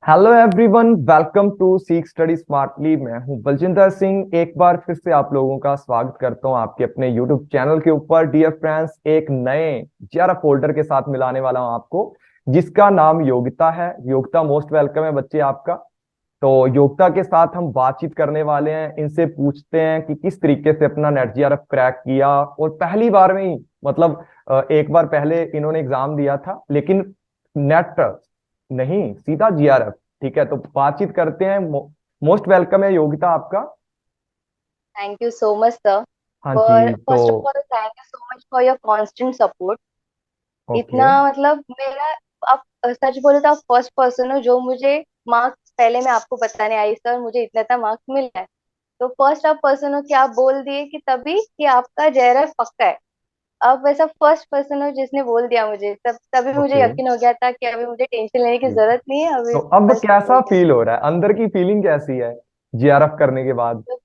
Hello everyone, welcome to सीख study smartly. मैं हूं बलजिंदर सिंह। एक बार फिर से आप लोगों का स्वागत करता हूं आपके अपने यूट्यूब चैनल के ऊपर। डियर फ्रेंड्स, एक नए जीआरएफ फोल्डर के साथ मिलाने वाला हूं आपको, जिसका नाम योग्यता है। योग्यता मोस्ट वेलकम है बच्चे आपका। तो योग्यता के साथ हम बातचीत करने वाले हैं। इनसे पूछते हैं कि किस तरीके से अपना नेट जीआरएफ क्रैक किया, और पहली बार में ही मतलब एक बार पहले इन्होंने एग्जाम दिया था, लेकिन नेट नहीं, सीधा जीआरएफ। ठीक है, तो बातचीत करते हैं। मोस्ट वेलकम है योगिता आपका। Thank you so much, sir. हाँ For जी, तो first of all, thank you so much for your constant support. Okay. इतना मतलब मेरा आप सच बोले तो आप फर्स्ट पर्सन हो जो मुझे मार्क्स पहले मैं आपको बताने आई सर मुझे इतना इतना मार्क्स मिला है। तो फर्स्ट आप पर्सन हो कि आप बोल दिए कि तभी कि आपका जेआरएफ पक्का है। आप वैसा फर्स्ट पर्सन हो जिसने बोल दिया मुझे तब तभी मुझे ओके, यकीन हो गया था कि अभी मुझे टेंशन लेने की ठीक है। जरूरत नहीं है अभी तो अब बस कैसा हो गया। फील हो रहा है, अंदर की फीलिंग कैसी है जीआरएफ करने के बाद? जब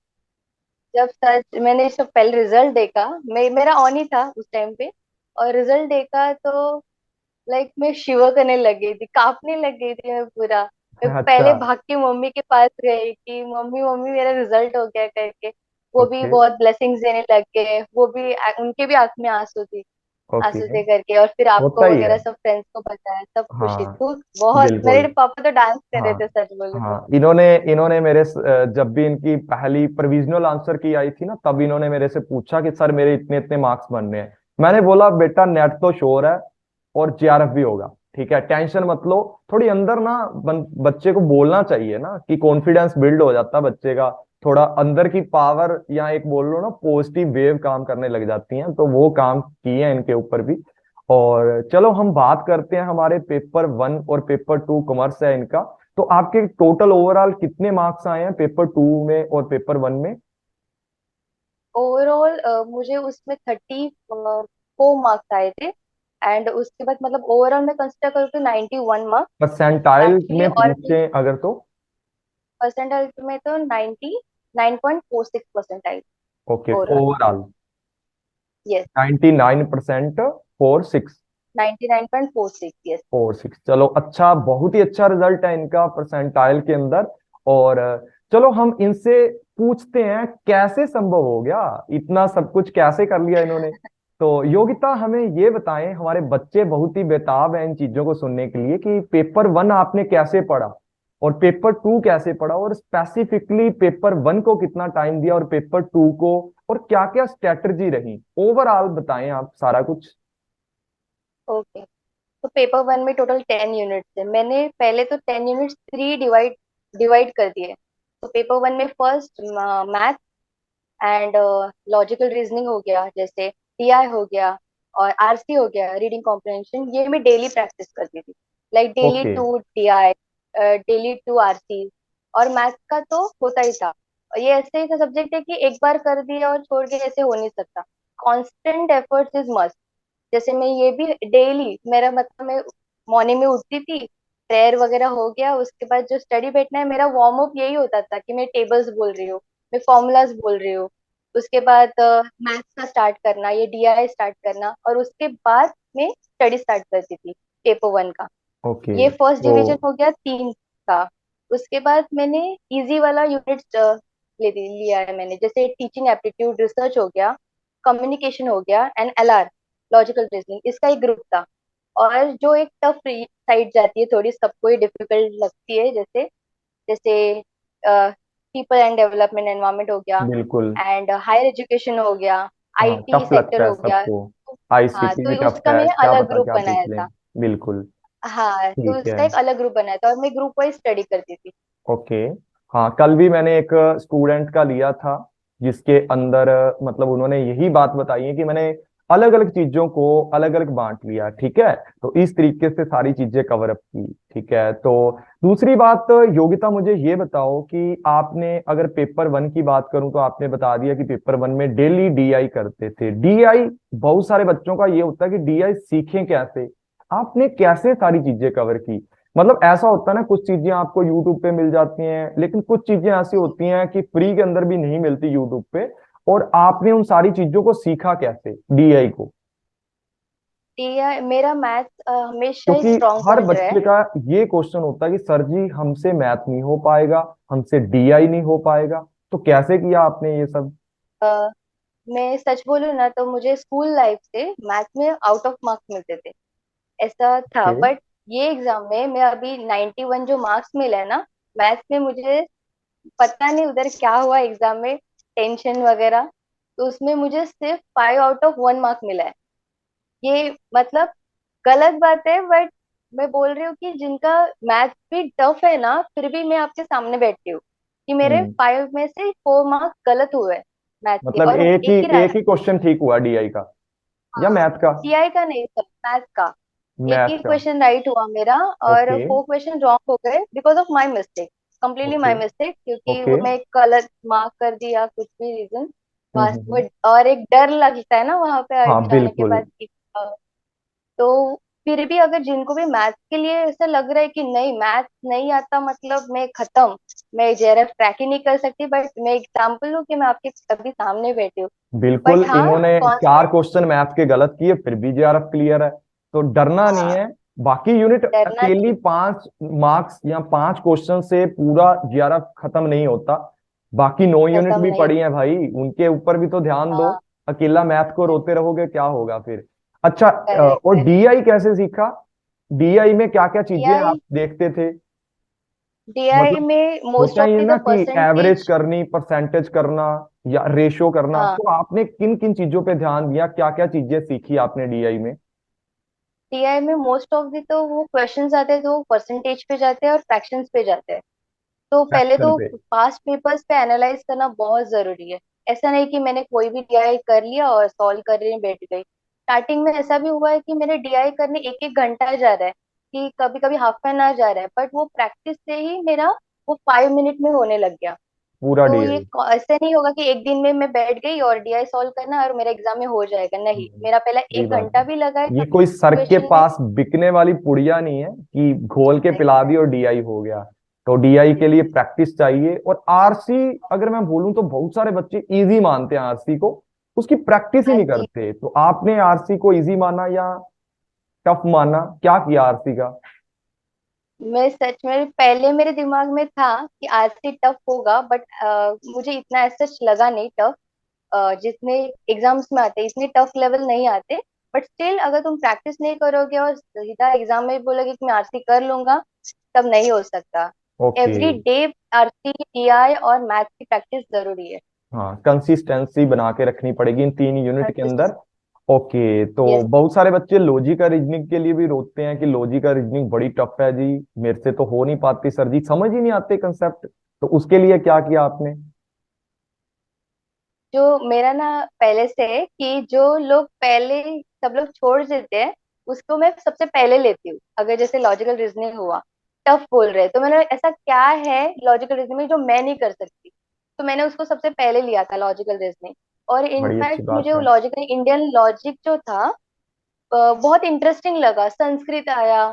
जब सच मैंने इसका पहले रिजल्ट देखा मेरा ऑन ही था उस टाइम पे और रिजल्ट देखा तो लाइक मैं शिवर करने लग गई थी कांपने लग गई थी मैं पूरा। मैं अच्छा। पहले भाग के मम्मी के पास गई कि मम्मी मम्मी मेरा रिजल्ट हो गया करके। वो भी ओके। बहुत ब्लेसिंग्स देने लग गए वो भी उनके भी आंख में आंसू थी। ओके, आंसू थे करके और फिर होता आपको ही है। वगैरह सब फ्रेंड्स को बताया सब खुशी हाँ, थी बहुत बिल्कुल। मेरे पापा तो डांस कर रहे हाँ थे सच बोले तो। हाँ, इन्होंने इन्होंने जब भी इनकी पहली प्रोविजनल आंसर की आई थी ना, तब इन्होंने मेरे से पूछा कि सर मेरे इतने इतने मार्क्स बनने हैं। मैंने बोला बेटा, नेट तो श्योर है और जीआरएफ भी होगा। ठीक है, टेंशन मत लो। थोड़ी अंदर ना बच्चे को बोलना चाहिए ना, कि कॉन्फिडेंस बिल्ड हो जाता है बच्चे का। थोड़ा अंदर की पावर, या एक बोल लो ना, पॉजिटिव वेव काम करने लग जाती हैं, तो वो काम किए हैं इनके ऊपर भी। और चलो हम बात करते हैं हमारे पेपर वन और पेपर टू, कॉमर्स है इनका। तो आपके टोटल ओवरऑल कितने मार्क्स आए हैं पेपर टू में और पेपर वन में? ओवरऑल मुझे उसमें 34 मार्क्स आए थे। एंड उसके बाद मतलब ओवरऑल मैं कंसिडर करूँ तो 91 मार्क्स। परसेंटाइल एक्चुअली में और भी पूछे अगर तो? परसेंटाइल में तो 99.46 percentile okay, overall. Overall yes. 99.46। 99.46 yes. 46, चलो अच्छा, बहुत ही अच्छा रिजल्ट है इनका परसेंटाइल के अंदर। और चलो हम इनसे पूछते हैं कैसे संभव हो गया, इतना सब कुछ कैसे कर लिया इन्होंने। तो योगिता, हमें ये बताएं, हमारे बच्चे बहुत ही बेताब हैं इन चीजों को सुनने के लिए, कि पेपर वन आपने कैसे पढ़ा और पेपर टू कैसे पढ़ा, और स्पेसिफिकली पेपर वन को कितना टाइम दिया और पेपर टू को, और क्या क्या स्ट्रेटजी रही, ओवरऑल बताएं आप सारा कुछ। ओके। तो पेपर वन में टोटल 10 यूनिट्स थे मैंने पहले तो 10 यूनिट्स थ्री डिवाइड डिवाइड कर दिए। तो पेपर वन में first math and logical reasoning हो गया जैसे टीआई हो गया और आरसी हो गया रीडिंग कॉम्प्रहेंशन ये मैं डेली प्रैक्टिस करती थी। Like daily okay. 2 TI daily 2 RC. और मैथ का तो होता ही था। और ये ऐसे ही सब्जेक्ट है कि एक बार कर दिया और छोड़ के ऐसे हो नहीं सकता। Constant efforts is must. जैसे मैं ये भी डेली मेरा मतलब मैं मॉर्निंग में उठती थी प्रेयर वगैरह हो गया उसके बाद जो स्टडी बैठना है मेरा वार्म अप यही होता था कि मैं टेबल्स बोल रही हूँ मैं फॉर्मूलाज बोल रही हूँ। उसके बाद मैथ्स का स्टार्ट करना ये डीआई स्टार्ट करना और उसके बाद मैं स्टडी स्टार्ट करती थी पेपर वन का। ओके, ये फर्स्ट तो डिवीजन हो गया 3 का। उसके बाद मैंने इजी वाला यूनिट लिया है मैंने जैसे टीचिंग एप्टीट्यूड रिसर्च हो गया कम्युनिकेशन हो गया एंड एलआर लॉजिकल रीजनिंग इसका एक ग्रुप था। और जो एक टफ साइड जाती है थोड़ी सबको ही डिफिकल्ट लगती है जैसे जैसे पीपल एंड डेवलपमेंट एनवायरमेंट हो गया बिल्कुल। एंड हायर एजुकेशन हो गया हाँ, आईटी टफ सेक्टर लगता है हो गया। सबको। हाँ आईसीटी भी तो टफ उसका है, मैंने क्या अलग पता ग्रुप क्या पूछ बनाया लें। था। बिल्कुल। हाँ तो ठीक है। उसका एक अलग ग्रुप बनाया था और मैं ग्रुप वाइज स्टडी करती थी। ओके। हाँ, कल भी मैंने एक स्टूडेंट का लिया था, जिसके अंदर मतलब उन्होंने यही बात बताई है कि मैंने अलग अलग चीजों को अलग अलग बांट लिया। ठीक है, तो इस तरीके से सारी चीजें कवर अप की। ठीक है, तो दूसरी बात योगिता, मुझे ये बताओ कि आपने, अगर पेपर वन की बात करूं, तो आपने बता दिया कि पेपर वन में डेली डीआई करते थे। डीआई बहुत सारे बच्चों का ये होता है कि डीआई सीखें कैसे, आपने कैसे सारी चीजें कवर की? मतलब ऐसा होता है ना, कुछ चीजें आपको यूट्यूब पे मिल जाती हैं, लेकिन कुछ चीजें ऐसी होती हैं कि फ्री के अंदर भी नहीं मिलती यूट्यूब पे। और आपने उन सारी चीजों को सीखा कैसे, डीआई को? टीआई मेरा मैथ्स हमेशा ही क्योंकि स्ट्रांग हर पॉइंट रहा बच्चे है। का ये क्वेश्चन होता है कि सर जी हमसे मैथ नहीं हो पाएगा, हमसे डीआई नहीं हो पाएगा। तो कैसे किया आपने ये सब? अ, मैं सच बोलूँ ना तो मुझे स्कूल लाइफ से मैथ में आउट ऑफ मार्क्स मिलते थे, ऐसा था। ओके। बट ये एग्जाम में मैं अभी 91 जो मार्क्स मिला है ना मैथ्स में, मुझे पता नहीं उधर क्या हुआ एग्जाम में, टेंशन वगैरह, तो उसमें मुझे सिर्फ 5 आउट ऑफ 1 मार्क मिला है। ये मतलब गलत बात है, बट मैं बोल रही हूँ कि जिनका मैथ भी टफ है ना, फिर भी मैं आपके सामने बैठी हूँ कि मेरे हम्म। 5 में से 4 मार्क्स गलत हुए मैथ के, मतलब और एक ही एक ही रहा। एक ही क्वेश्चन ठीक हुआ डीआई का या हाँ, मैथ का? सीआई का नहीं था, मैथ का। एक ही मैथ का। क्वेश्चन राइट हुआ मेरा, और ओके। 4 क्वेश्चन रॉन्ग हो गए because of my mistake, completely okay. My mistake, क्योंकि ओके। वो मैं गलत मार्क कर दिया, कुछ भी रीजन। बस हम्म। और एक डर लगता है ना वहां पे हाँ जाने के बिल्कुल। बाद कि तो फिर भी अगर जिनको भी मैथ के लिए ऐसा लग रहा है कि नहीं मैथ नहीं आता मतलब मैं खत्म, मैं जेआरएफ ट्रैक ही नहीं कर सकती, बट मैं एग्जाम्पल हूँ कि मैं आपके अभी सामने बैठी हूँ। बिल्कुल, बट हाँ, इन्होंने 4 कांस्टेंट, क्वेश्चन मैथ के गलत किए फिर भी जेआरएफ क्लियर है। तो डरना नहीं हाँ, है। बाकी यूनिट डरना अकेली नहीं, 5 मार्क्स या 5 क्वेश्चन से पूरा जेआरएफ खत्म नहीं होता। बाकी 9 यूनिट खत्म भी नहीं। पड़ी हैं भाई, उनके ऊपर भी तो ध्यान दो। हाँ, अकेला मैथ को रोते रहोगे क्या होगा फिर? अच्छा, और करेक्ट। डीआई कैसे सीखा? डीआई में क्या क्या चीजें डीआई आप देखते थे? डीआई मतलब में मोस्ट होता ऑफ ही है द ना कि एवरेज परसेंटेज। करनी, परसेंटेज करना, या रेशो करना, हाँ, तो आपने किन किन चीजों पे ध्यान दिया, क्या क्या चीजें सीखी आपने डीआई में? डीआई में मोस्ट ऑफ द तो वो क्वेश्चंस आते हैं तो वो परसेंटेज पे जाते हैं और फ्रैक्शंस पे जाते हैं। तो पहले फ्रैक्शन तो पे। पास्ट पेपर्स पे एनालाइज करना बहुत जरूरी है। ऐसा नहीं कि मैंने कोई भी डीआई कर लिया और सॉल्व करने बैठ गई। स्टार्टिंग में ऐसा भी हुआ है कि मेरे डीआई करने एक एक घंटा जा रहा है, कि कभी कभी हाफ एन आवर जा रहा है, बट वो प्रैक्टिस से ही मेरा वो 5 मिनट में होने लग गया। पूरा तो ये डीआई। ऐसे नहीं होगा कि एक दिन में मैं बैठ गई और डीआई सॉल्व करना और मेरा एग्जाम में हो जाएगा, नहीं, मेरा पहला सही एक बात घंटा है। भी लगा है ये कोई सर के क्वेश्चन में। पास बिकने वाली पुड़िया नहीं है कि घोल के पिला दी एग्जैक्टली। और डीआई हो गया। तो डीआई के लिए प्रैक्टिस चाहिए। और आरसी, अगर मैं बोलूं तो बहुत सारे बच्चे इजी मानते हैं आरसी को, उसकी प्रैक्टिस ही नहीं आरसी, करते। तो आपने आरसी को इजी माना या टफ माना, क्या किया आरसी का? मैं सच में पहले मेरे दिमाग में था कि आरसी टफ होगा, बट मुझे इतना सच लगा नहीं टफ। जितने एग्जाम्स में आते इतने टफ लेवल नहीं आते। बट स्टिल अगर तुम प्रैक्टिस नहीं करोगे और सीधा एग्जाम में बोलोगे कि मैं आरसी कर लूंगा, तब नहीं हो सकता। Okay. Every day RC, TI और मैथ की प्रैक्टिस जरूरी है। हाँ, कंसिस्टेंसी बना के रखनी पड़ेगी इन 3 यूनिट के अंदर। ओके। तो यस। बहुत सारे बच्चे लॉजिक और रीजनिंग के लिए भी रोते हैं कि लॉजिक और रीजनिंग बड़ी टफ है जी, मेरे से तो हो नहीं पाती सर जी, समझ ही नहीं आते कंसेप्ट। तो उसके लिए क्या किया आपने? जो मेरा ना पहले से है कि जो लोग पहले सब लोग छोड़ देते हैं, उसको मैं सबसे पहले लेती हूँ। अगर जैसे लॉजिकल रीजनिंग हुआ, टफ बोल रहे हैं, तो मैंने ऐसा क्या है लॉजिकल रीजनिंग में जो मैं नहीं कर सकती, तो मैंने उसको सबसे पहले लिया था लॉजिकल रीजनिंग। और बड़ी अच्छी इनफैक्ट बात मुझे वो है। लॉजिकल इंडियन लॉजिक जो था बहुत इंटरेस्टिंग लगा। संस्कृत आया,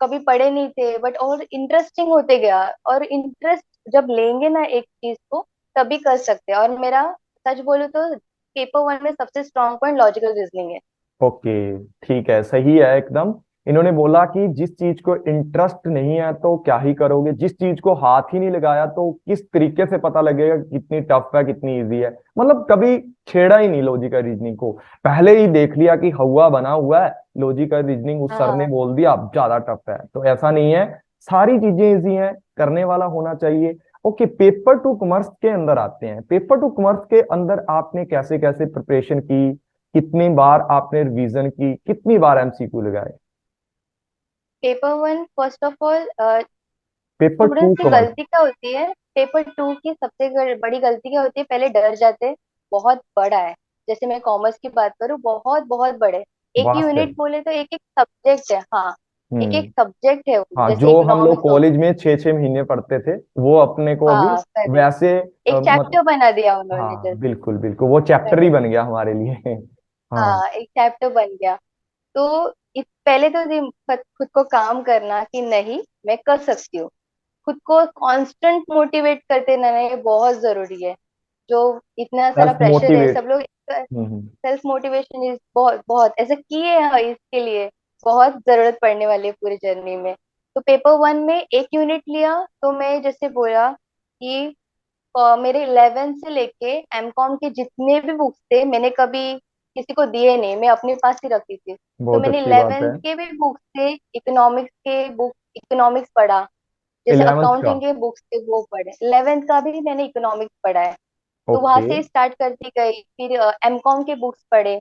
कभी पढ़े नहीं थे, बट और इंटरेस्टिंग होते गया। और इंटरेस्ट जब लेंगे ना एक चीज को, तभी कर सकते हैं। और मेरा सच बोलूं तो पेपर 1 में सबसे स्ट्रांग पॉइंट लॉजिकल रीजनिंग है। ओके। ठीक है, सही है एकदम। इन्होंने बोला कि जिस चीज को इंटरेस्ट नहीं है तो क्या ही करोगे, जिस चीज को हाथ ही नहीं लगाया तो किस तरीके से पता लगेगा कि कितनी टफ है कितनी इजी है। मतलब कभी छेड़ा ही नहीं लॉजिकल रीजनिंग को, पहले ही देख लिया कि हवा बना हुआ है, लॉजिकल रीजनिंग उस सर ने हाँ, बोल दिया अब ज्यादा टफ है। तो ऐसा नहीं है, सारी चीजें इजी हैं, करने वाला होना चाहिए। ओके, पेपर टू कॉमर्स के अंदर आते हैं। पेपर टू कॉमर्स के अंदर आपने कैसे कैसे प्रिपरेशन की, कितनी बार आपने रिवीजन की, कितनी बार एमसीक्यू लगाए? Paper 1 first of all paper two students की कॉमर्स। गलती क्या होती है, पेपर 2 की सबसे बड़ी गलती क्या होती है, पहले डर जाते हैं, बहुत बड़ा है। जैसे मैं कॉमर्स की बात करूँ, बहुत बहुत बड़े, एक वास्ट है। यूनिट बोले तो एक एक सब्जेक्ट है। हाँ, एक एक हम्म। सब्जेक्ट है वो, हाँ, जैसे जो हम लोग इकोनॉमिक्स हो कॉलेज में 6 6 महीने पढ़ते थे वो अपने को अभी हाँ, करेक्ट, वैसे एक मतलब। चैप्टर बना दिया उन्होंने हाँ जैसे। बिल्कुल बिल्कुल, वो चैप्टर ही करेक्ट, बन गया हमारे लिए। हाँ। हाँ, एक चैप्टर बन गया। तो पहले तो खुद को काम करना कि नहीं, मैं कर सकती हूँ। खुद को कांस्टेंट मोटिवेट करते रहना, ये बहुत जरूरी है। जो इतना सारा सेल्फ प्रेशर है, मोटिवेट। सब लोग हम्म। सेल्फ मोटिवेशन इज बहुत बहुत ऐसा किए हैं इसके लिए, बहुत जरूरत पड़ने वाली है पूरी जर्नी में। तो पेपर वन में एक यूनिट लिया, तो मैं जैसे बोला कि मेरे 11 से लेके एमकॉम के जितने भी बुक्स थे मैंने कभी किसी को दिए नहीं, मैं अपने पास ही रखी थी। तो बहुत मैंने अच्छी बात 11th है। के भी बुक्स थे, इकोनॉमिक्स के बुक, इकोनॉमिक्स पढ़ा, जैसे 11th का। अकाउंटिंग के बुक्स थे वो पढ़े, 11th का भी मैंने इकोनॉमिक्स पढ़ा है। तो वहां ओके। से स्टार्ट करती गई, फिर एमकॉम के बुक्स पढ़े,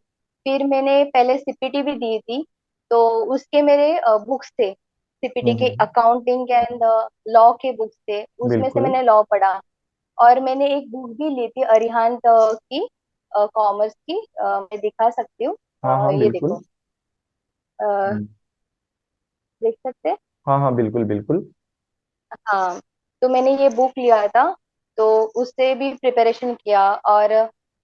फिर मैंने पहले सीपीटी भी दी थी, तो उसके मेरे बुक्स थे, सीपीटी के हम्म। अकाउंटिंग एंड लॉ के बुक्स थे, उसमें से बिल्कुल। मैंने लॉ पढ़ा। और मैंने एक बुक भी ली थी अरिहंत की, कॉमर्स की, मैं दिखा सकती हूँ। हाँ हाँ ये बिल्कुल। देखो, अ, हम्म, देख सकते हैं। हाँ हाँ बिल्कुल बिल्कुल। हाँ, तो मैंने ये बुक लिया था, तो उससे भी प्रिपरेशन किया। और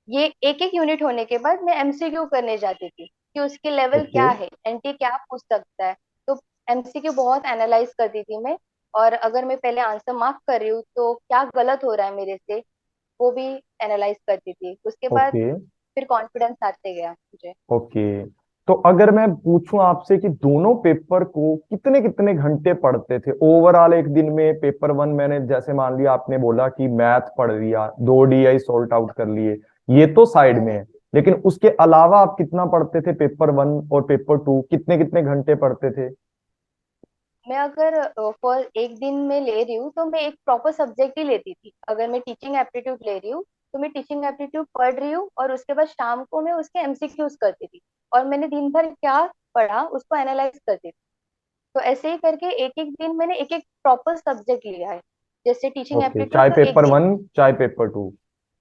ये एक एक यूनिट होने के बाद मैं एमसीक्यू करने जाती थी कि उसके लेवल ओके। क्या है, एनटी क्या पूछ सकता है। तो एमसीक्यू बहुत एनालाइज करती थी मैं, और अगर मैं पहले आंसर मार्क कर रही हूँ तो क्या गलत हो रहा है मेरे से, वो भी एनालाइज करती थी। उसके बाद ओके। फिर कॉन्फिडेंस आते गया मुझे। ओके। तो अगर मैं पूछूं आपसे कि दोनों पेपर को कितने कितने घंटे पढ़ते थे ओवरऑल एक दिन में? पेपर वन मैंने जैसे मान लिया, आपने बोला कि मैथ पढ़ लिया, दो डीआई सॉल्ट आउट कर लिए, ये तो साइड में है, लेकिन उसके अलावा आप कितना पढ़ते थे? पेपर वन और पेपर टू कितने कितने घंटे पढ़ते थे? मैं अगर फॉर एक दिन में ले रही हूँ तो मैं एक प्रॉपर सब्जेक्ट ही लेती थी। अगर मैं टीचिंग एप्टीट्यूड ले रही हूँ तो मैं टीचिंग एप्टीट्यूड पढ़ रही हूँ, और उसके बाद शाम को मैं उसके एमसीक्यूज करती थी, और मैंने दिन भर क्या पढ़ा उसको एनालाइज करती थी। तो ऐसे ही करके एक एक दिन मैंने एक एक प्रॉपर सब्जेक्ट लिया है। जैसे टीचिंग ओके, एप्टीट्यूड चाहे तो एक पेपर दिन, वन चाहे पेपर टू।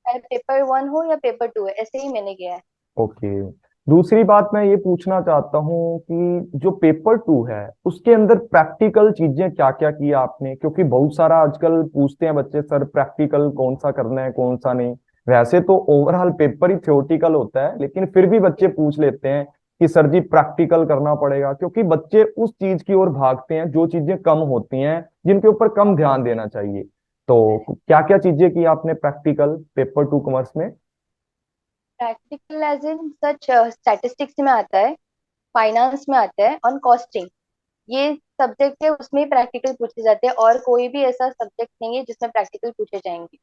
चाहे पेपर वन हो या पेपर टू है, ऐसे ही मैंने किया है। ओके। दूसरी बात मैं ये पूछना चाहता हूँ कि जो पेपर टू है उसके अंदर प्रैक्टिकल चीजें क्या क्या की आपने? क्योंकि बहुत सारा आजकल पूछते हैं बच्चे, सर प्रैक्टिकल कौन सा करना है कौन सा नहीं। वैसे तो ओवरऑल पेपर ही थ्योरेटिकल होता है, लेकिन फिर भी बच्चे पूछ लेते हैं कि सर जी प्रैक्टिकल करना पड़ेगा, क्योंकि बच्चे उस चीज की ओर भागते हैं जो चीजें कम होती हैं, जिनके ऊपर कम ध्यान देना चाहिए। तो क्या क्या चीजें की आपने प्रैक्टिकल पेपर टू कॉमर्स में? Practical as in such statistics में आता है, फाइनेंस में आता है, और कॉस्टिंग, ये सब्जेक्ट है उसमें प्रैक्टिकल पूछे जाते हैं, और कोई भी ऐसा सब्जेक्ट नहीं है जिसमें प्रैक्टिकल पूछे जाएंगे।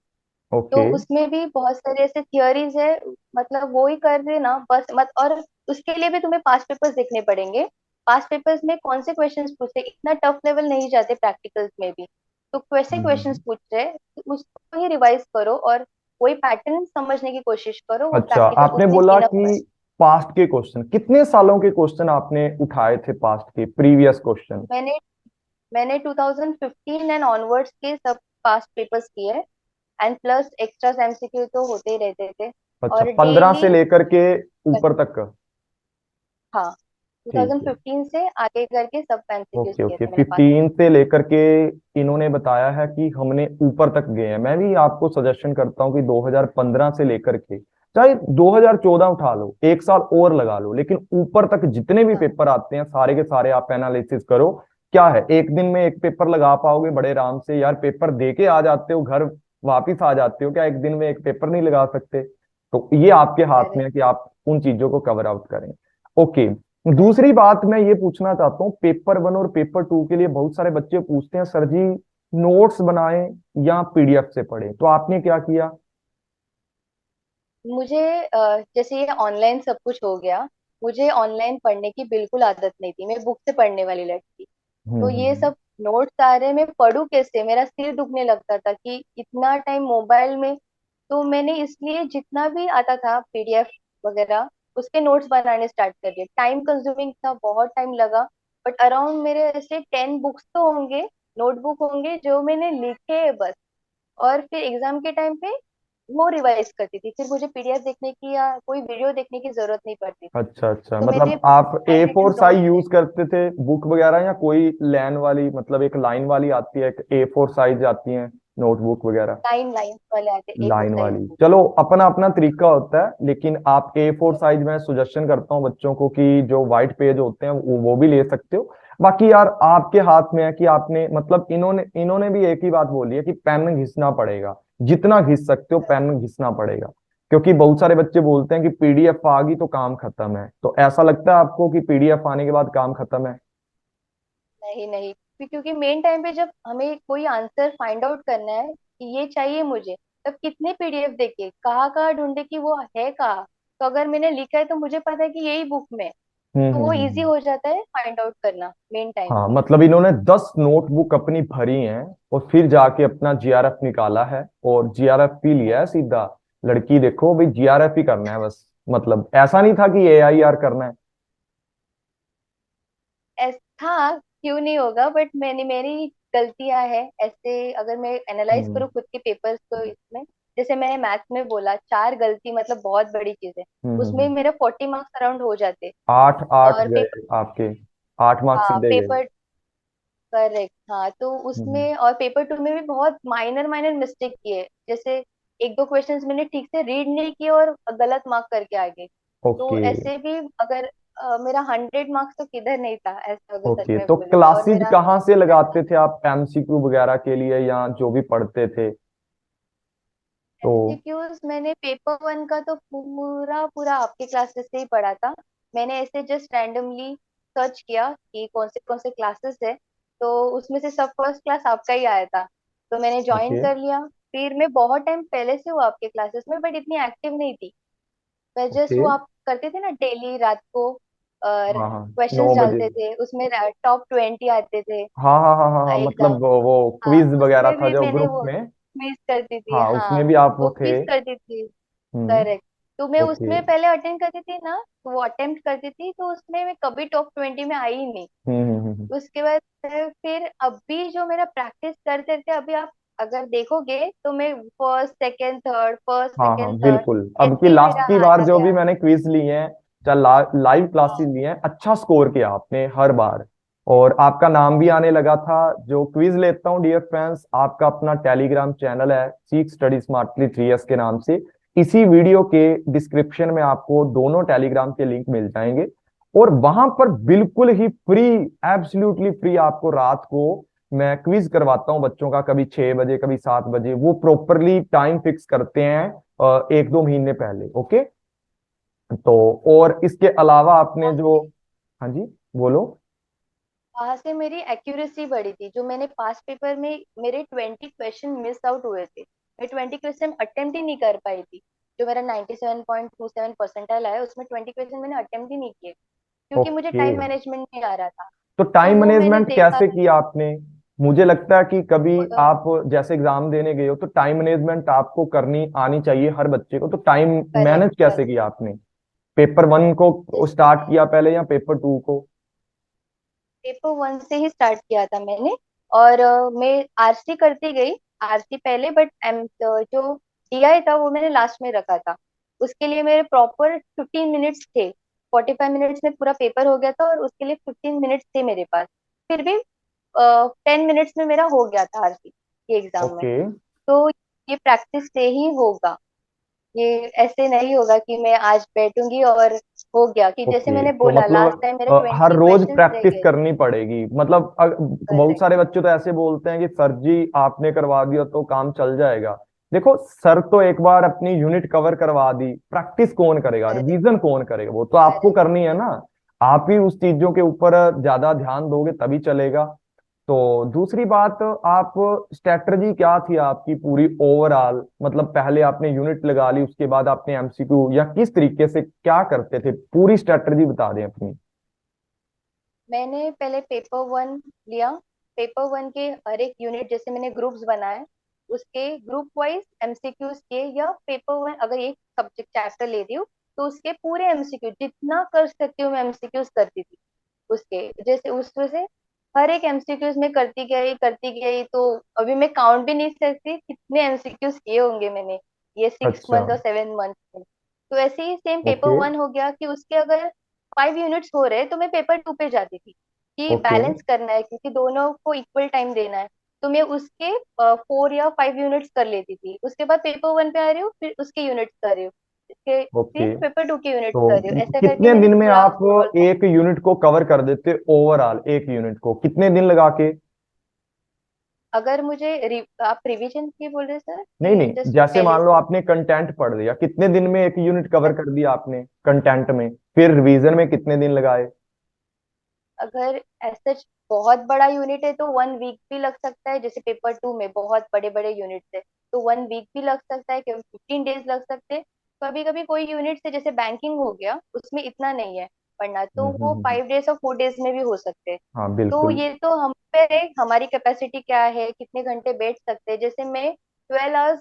तो ओके। उसमें भी बहुत सारे ऐसे थियोरीज है, मतलब वो ही कर देना बस मत। और उसके लिए भी तुम्हें पास्ट पेपर्स देखने पड़ेंगे, पास्ट पेपर्स में कौन से क्वेश्चंस पूछे, इतना टफ लेवल नहीं जाते प्रैक्टिकल्स में भी। तो कैसे क्वेश्चंस पूछ रहे हैं, तो उसको ही रिवाइज करो, और वही पैटर्न समझने की कोशिश करो, वो अच्छा, प्रैक्टिकल आपने उतनी बोला इनफ है। कि पास्ट के क्वेश्चन, कितने सालों के क्वेश्चन आपने उठाए थे पास्ट के प्रीवियस क्वेश्चन? मैंने मैंने 2015 एंड ऑनवर्ड्स के सब पास्ट पेपर्स किए हैं, एंड प्लस एक्स्ट्रा एमसीक्यू तो होते ही रहते थे। अच्छा, और 15 से डेली, लेकर के ऊपर तक का। हाँ, ठीक है। 2015 से आगे करके सब एमसीक्यूज ओके किए ओके, थे मैंने पास। 15 से लेकर के इन्होंने बताया है कि हमने ऊपर तक गए हैं। मैं भी आपको सजेशन करता हूँ कि 2015 से लेकर के चाहे 2014 उठा लो, एक साल और लगा लो, लेकिन ऊपर तक जितने भी हाँ, पेपर आते हैं सारे के सारे आप एनालिसिस करो। क्या है, एक दिन में एक पेपर लगा पाओगे बड़े आराम से? यार पेपर दे के आ जाते हो घर, वापिस आ जाते हो, क्या एक दिन में एक पेपर नहीं लगा सकते? तो ये आपके हाथ में करेक्ट है कि आप उन चीजों को कवर आउट करें। ओके। करेक्ट। दूसरी बात मैं ये पूछना चाहता हूँ, पेपर वन और पेपर टू के लिए बहुत सारे बच्चे पूछते हैं सर जी नोट्स बनाएं या पीडीएफ से पढ़ें, तो आपने क्या किया? मुझे जैसे ये ऑनलाइन सब कुछ हो गया, मुझे ऑनलाइन पढ़ने की बिल्कुल आदत नहीं थी, मैं बुक से पढ़ने वाली लड़की। तो ये हम्म। सब नोट्स आ रहे, मैं पढूं कैसे, मेरा सिर दुखने लगता था कि इतना टाइम मोबाइल में। तो मैंने इसलिए जितना भी आता था पीडीएफ वगैरह, उसके नोट्स बनाने स्टार्ट कर दिए। टाइम कंज्यूमिंग था, बहुत टाइम लगा, बट अराउंड मेरे ऐसे 10 बुक्स तो होंगे, नोटबुक होंगे जो मैंने लिखे हैं बस। और फिर एग्जाम के टाइम पे वो रिवाइज करती थी, फिर मुझे पीडीएफ देखने की या कोई वीडियो देखने की जरूरत नहीं पड़ती थी। अच्छा अच्छा, तो मैंने मतलब आप a hand four written size notes थे। यूज करते थे बुक वगैरह, या कोई लाइन वाली, मतलब एक लाइन वाली आती है, एक ए फोर साइज आती है नोटबुक वगैरह? लाइन लाइन वाले आते, ए फोर लाइन साइज वाली, बुक। चलो अपना अपना तरीका होता है, लेकिन आप ए फोर साइज में सजेशन करता हूँ बच्चों को कि जो व्हाइट पेज होते हैं वो भी ले सकते हो। बाकी यार आपके हाथ में है कि आपने, मतलब इन्होंने इन्होंने भी एक ही बात बोली है कि पेन घिसना पड़ेगा। जितना घिस सकते हो पेन घिसना पड़ेगा, क्योंकि बहुत सारे बच्चे बोलते हैं कि पीडीएफ आ गई तो काम खत्म है। तो ऐसा लगता है आपको कि पीडीएफ आने के बाद काम खत्म है? नहीं नहीं, क्योंकि मेन टाइम पे जब हमें कोई आंसर फाइंड आउट करना है कि ये चाहिए मुझे, तब कितने पीडीएफ देखे, कहाँ कहाँ ढूंढे कि वो है कहाँ। तो अगर मैंने लिखा है तो मुझे पता है कि यही बुक में है, तो वो इजी हम्म। हो जाता है फाइंड आउट करना मेन टाइम हाँ, पे। मतलब इन्होंने 10 नोटबुक अपनी भरी हैं और फिर जाके अपना जीआरएफ निकाला है और जीआरएफ भी लिया है सीधा। लड़की देखो भाई, जीआरएफ ही करना है बस, मतलब ऐसा नहीं था कि एआईआर करना है। ऐसा क्यों नहीं होगा, बट मैंने मेरी गलतियां है ऐसे, अगर मैं एनालाइज हम्म करूँ खुद के पेपर्स को इसमें, जैसे मैंने मैथ्स में बोला 4 गलती मतलब बहुत बड़ी चीज है, उसमें हम्म। मेरे 40 मार्क्स अराउंड हो जाते। 8 8 और गए पेपर, आपके, 8 मार्क्स हाँ सीधे गए। पेपर, करेक्ट, हाँ तो हम्म। उसमें और पेपर टू में भी बहुत माइनर माइनर मिस्टेक किए, जैसे एक दो क्वेश्चंस मैंने ठीक से रीड नहीं किए और गलत मार्क करके आ गए। तो ओके। ऐसे भी अगर मेरा 100 मार्क्स तो किधर नहीं था, ऐसा अगर सच ओके, में तो बोले तो, और क्लासेस मेरा कहाँ से लगाते थे आप एमसीक्यू वगैरह के लिए, या जो भी पढ़ते थे? तो एमसीक्यूज मैंने पेपर 1 का तो पूरा पूरा आपके क्लासेस से ही पढ़ा था। मैंने ऐसे जस्ट रैंडमली सर्च किया कि कौन से क्लासेस है, तो उसमें से सब फर्स्ट क्लास आपका ही आया था, तो मैंने ज्वाइन ओके। कर लिया। फिर मैं बहुत टाइम पहले से हूँ आपके क्लासेस में, बट इतनी एक्टिव नहीं थी। मैं जस्ट ओके। वो आप करते थे ना डेली रात को, और हाँ हाँ, क्वेश्चंस 9 बजे। डालते थे, उसमें टॉप 20 आते थे हाँ हाँ हाँ हाँ हाँ, एग्जाम। मतलब वो हाँ क्विज वगैरह उसमें था भी जो मैंने ग्रुप वो में। क्विज करती थी, हाँ, हाँ उसमें भी आप वो वो थे। क्विज करती थी। हम्म। करेक्ट। तो मैं ओके। उसमें पहले अटेंड करती थी ना, तो वो अटेम्प्ट करती थी, तो उसमें मैं कभी टॉप 20 में आई ही नहीं। हम्म। उसके बाद फिर अभी जो मेरा प्रैक्टिस करते थे, अभी आप अगर देखोगे तो मैं फर्स्ट सेकंड थर्ड, फर्स्ट हाँ हाँ सेकंड थर्ड, बिल्कुल, अब की ऐसे ही लास्ट मेरा की बार आता जो भी गया। मैंने क्विज लिए हैं, चाहे लाइव क्लासेस हाँ लिए हैं, अच्छा स्कोर किया आपने हर बार। और आपका नाम भी आने लगा था। जो क्विज लेता हूँ डियर फ्रेंड्स, आपका अपना टेलीग्राम चैनल है सीख स्टडी स्मार्टली 3S के नाम से। इसी वीडियो के डिस्क्रिप्शन में आपको दोनों टेलीग्राम के लिंक मिल जाएंगे। और वहां पर बिल्कुल ही फ्री, एब्सोल्युटली फ्री आपको रात को मैं क्विज करवाता हूँ बच्चों का, कभी 6 बजे कभी 7 बजे, वो प्रॉपरली टाइम फिक्स करते हैं 1 2 महीने पहले। ओके। तो और इसके अलावा आपने जो, हाँ जी, बोलो। वहां से मेरी एक्यूरेसी बढ़ी थी, जो मैंने पास पेपर में मेरे 20 क्वेश्चन मिस आउट हुए थे, मैं 20 क्वेश्चन अटेम्प्ट ही नहीं कर पाई थी। जो मेरा 97.27 परसेंटाइल आया, उसमें 20 क्वेश्चन मैंने अटेम्प्ट ही नहीं किए, क्योंकि मुझे ओके, टाइम मैनेजमेंट नहीं आ रहा था। तो तो टाइम वो मैंने मैनेजमेंट देखा। कैसे किया आपने? मुझे लगता है कि कभी आप जैसे एग्जाम देने गए हो तो टाइम मैनेजमेंट आपको करनी आनी चाहिए हर बच्चे को। तो टाइम करेक्ट मैनेज कैसे करेक्ट। किया आपने? पेपर 1 को स्टार्ट जैसे किया पहले या पेपर 2 को? पेपर 1 से ही स्टार्ट किया था मैंने, और मैं आरसी करती गई, आरसी पहले, बट एम जो डीआई था वो मैंने लास्ट में रखा था। उसके लिए मेरे प्रॉपर 15 मिनट्स थे, 45 मिनट्स में पूरा पेपर हो गया था, और उसके लिए 15 मिनट्स थे मेरे पास। फिर भी 10 मिनट्स में मेरा हो गया था आरसी ये एग्जाम में। ओके। तो ये प्रैक्टिस से ही होगा, ये ऐसे नहीं होगा कि मैं आज बैठूंगी और हो गया, कि जैसे ओके, मैंने तो बोला लास्ट मतलब टाइम मेरे हर 20 रोज क्वेश्चंस रह प्रैक्टिस गए थे। करनी पड़ेगी, मतलब बहुत करेक्ट। सारे बच्चे तो ऐसे बोलते हैं कि सर जी आपने करवा दिया तो काम चल जाएगा। देखो, सर तो एक बार अपनी यूनिट कवर करवा दी, प्रैक्टिस कौन करेगा, करेक्ट रिवीजन कौन करेगा? वो तो आपको करेक्ट। करनी है ना। आप ही उस चीजों के ऊपर ज्यादा ध्यान दोगे तभी चलेगा। तो दूसरी बात, आप स्ट्रेटजी क्या थी आपकी पूरी ओवरऑल, मतलब पहले आपने यूनिट लगा ली, उसके बाद आपने एमसीक्यू, या किस तरीके से क्या करते थे? पूरी स्ट्रेटजी बता दें अपनी। मैंने पहले पेपर 1 लिया, पेपर 1 के हर एक यूनिट, जैसे मैंने ग्रुप्स बनाए, उसके ग्रुप वाइज एमसीक्यूज के, या पेपर 1 अगर एक सब्जेक्ट चैप्टर ले रही हूँ तो उसके पूरे एमसीक्यू जितना कर सकती हूँ मैं एमसीक्यूज करती थी। उसके जैसे उसमें से हर एक एमसीक्यूज में करती गई, तो अभी मैं काउंट भी नहीं सकती कितने एमसीक्यूज किए होंगे मैंने ये सिक्स अच्छा। मंथ और 7 मंथ में। तो ऐसे ही सेम पेपर ओके। वन हो गया, कि उसके अगर 5 यूनिट्स हो रहे तो मैं पेपर 2 पे जाती थी, कि ओके। बैलेंस करना है क्योंकि दोनों को इक्वल टाइम देना है। तो मैं उसके 4 या 5 यूनिट्स कर लेती थी, उसके बाद पेपर 1 पे आ रही हूँ, फिर उसके यूनिट्स कर रही हूँ, इसके ओके, फिर पेपर 2 के यूनिट्स कर रही हूँ, तो ऐसा करके कितने मैंने दिन में पूरा आप ओवरऑल। एक यूनिट को कवर कर देते? ओवरऑल एक यूनिट को कितने दिन लगा के? अगर मुझे आप रिवीजन की बोल रहे सर नहीं कि नहीं, जस्ट जैसे पहले मान लो से? आपने कंटेंट पढ़ लिया, कितने दिन में एक यूनिट कवर कर दिया आपने कंटेंट में, फिर रिवीजन में कितने दिन लगाए? अगर ऐसा बहुत बड़ा यूनिट है तो 1 वीक भी लग सकता है, जैसे पेपर 2 में बहुत बड़े बड़े यूनिट है तो 1 वीक भी लग सकता है, कभी 15 डेज लग सकते हैं। कभी कभी कोई यूनिट से जैसे बैंकिंग हो गया उसमें इतना नहीं है पढ़ना, तो वो हम्म। 5 डेज और 4 डेज में भी हो सकते हैं। हाँ तो बिल्कुल। ये तो हम पे है, हमारी कैपेसिटी क्या है, कितने घंटे बैठ सकते हैं। जैसे मैं 12 आवर्स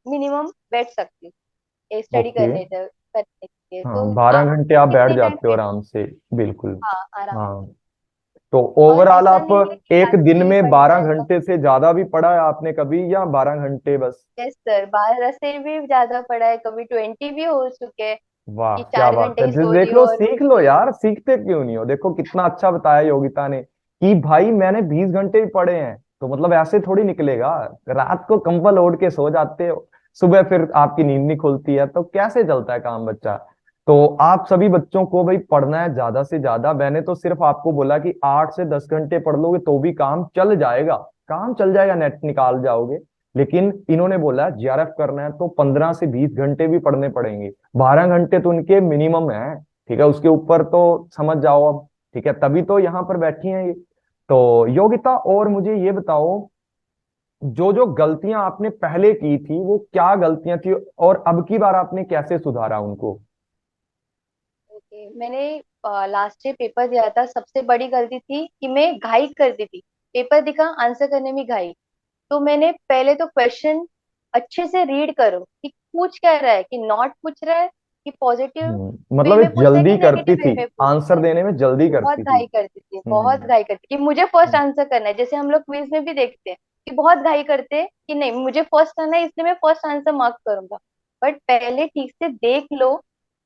मिनिमम बैठ सकती हूँ स्टडी ओके। करने के लिए। हाँ तो 12 घंटे आप आप बैठ कितने टाइम जाते हो बैठ? आराम से। बिल्कुल। हाँ, आराम हाँ। से। तो और ओवरऑल ऐसा आप नहीं है कि एक दिन खाली में पढ़ 12 जाएगा। घंटे से ज्यादा भी पढ़ा है आपने कभी, या 12 घंटे बस? यस सर, 12 से भी ज्यादा पढ़ा है, कभी 20 भी हो चुके हैं वाह कि क्या चार बात घंटे है। ही सो रही देख हो लो, और सीख लो यार, सीखते क्यों नहीं हो। देखो कितना अच्छा बताया योगिता ने कि भाई मैंने 20 घंटे भी पढ़े हैं, तो मतलब ऐसे थोड़ी निकलेगा। रात को कंबल ओढ़ के सो जाते हो, सुबह फिर आपकी नींद नहीं खुलती है, तो कैसे चलता है काम बच्चा। तो आप सभी बच्चों को भाई पढ़ना है ज्यादा से ज्यादा। मैंने तो सिर्फ आपको बोला कि 8 से 10 घंटे पढ़ लोगे तो भी काम चल जाएगा, काम चल जाएगा, नेट निकाल जाओगे। लेकिन इन्होंने बोला जीआरएफ करना है तो 15 से 20 घंटे भी पढ़ने पड़ेंगे। 12 घंटे तो उनके मिनिमम है, ठीक है, उसके ऊपर तो समझ जाओ अब। ठीक है, तभी तो यहाँ पर बैठी हैं ये। तो योगिता, और मुझे ये बताओ, जो जो गलतियां आपने पहले की थी वो क्या गलतियां थी, और अब की बार आपने कैसे सुधारा उनको? ओके। मैंने लास्ट ईयर पेपर दिया था, सबसे बड़ी गलती थी कि मैं घाई कर दी थी। पेपर दिखा, आंसर करने में घाई। तो मैंने पहले तो क्वेश्चन अच्छे से रीड करो कि पूछ क्या रहा है, कि नॉट पूछ रहा है, कि पॉजिटिव वे मतलब ये में पूछ रहा है, कि जल्दी करती नेगेटिव वे थी, में पूछ रहा आंसर है। देने में जल्दी बहुत करती थी। घाई करती थी, बहुत हम्म। घाई करती थी कि मुझे फर्स्ट हम्म। आंसर करना है। जैसे हम लोग क्विज में भी देखते हैं कि बहुत घाई करते हैं कि नहीं मुझे फर्स्ट करना है इसलिए मैं फर्स्ट आंसर मार्क करूंगा। बट पहले ठीक से देख लो